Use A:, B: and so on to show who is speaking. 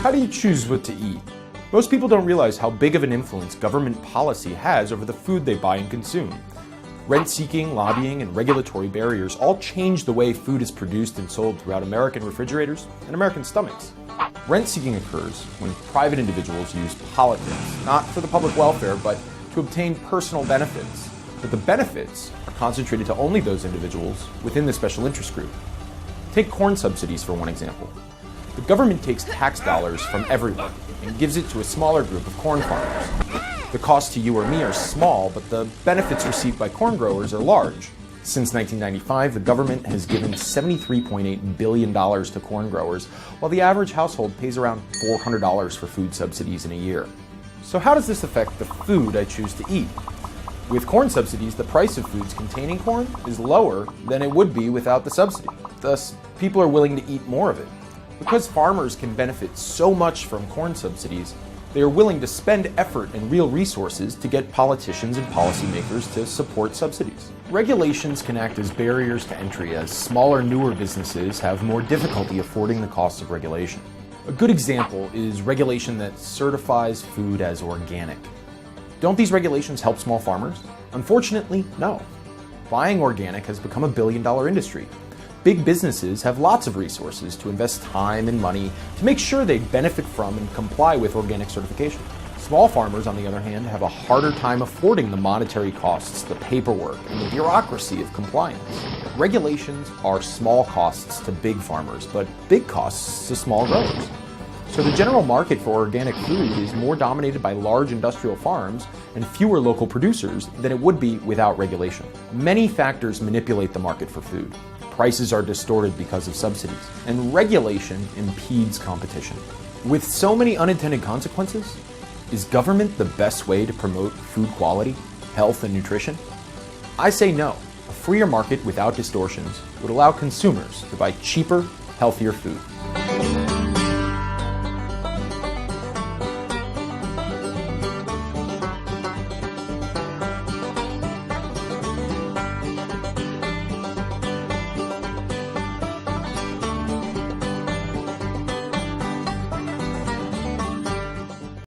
A: how do you choose what to eat? Most people don't realize how big of an influence government policy has over the food they buy and consume. Rent-seeking, lobbying, and regulatory barriers all change the way food is produced and sold throughout American refrigerators and American stomachs. Rent-seeking occurs when private individuals use politics, not for the public welfare, but to obtain personal benefits. But the benefits are concentrated to only those individuals within the special interest group. Take corn subsidies for one example. The government takes tax dollars from everyone and gives it to a smaller group of corn farmers. The costs to you or me are small, but the benefits received by corn growers are large. Since 1995, the government has given $73.8 billion to corn growers, while the average household pays around $400 for food subsidies in a year. So how does this affect the food I choose to eat? With corn subsidies, the price of foods containing corn is lower than it would be without the subsidy. Thus, people are willing to eat more of it. Because farmers can benefit so much from corn subsidies, they are willing to spend effort and real resources to get politicians and policymakers to support subsidies. Regulations can act as barriers to entry as smaller, newer businesses have more difficulty affording the costs of regulation. A good example is regulation that certifies food as organic. Don't these regulations help small farmers? Unfortunately, no. Buying organic has become a billion-dollar industry. Big businesses have lots of resources to invest time and money to make sure they benefit from and comply with organic certification. Small farmers, on the other hand, have a harder time affording the monetary costs, the paperwork, and the bureaucracy of compliance. Regulations are small costs to big farmers, but big costs to small growers. So the general market for organic food is more dominated by large industrial farms and fewer local producers than it would be without regulation. Many factors manipulate the market for food. Prices are distorted because of subsidies, and regulation impedes competition. With so many unintended consequences, is government the best way to promote food quality, health, and nutrition? I say no. A freer market without distortions would allow consumers to buy cheaper, healthier food.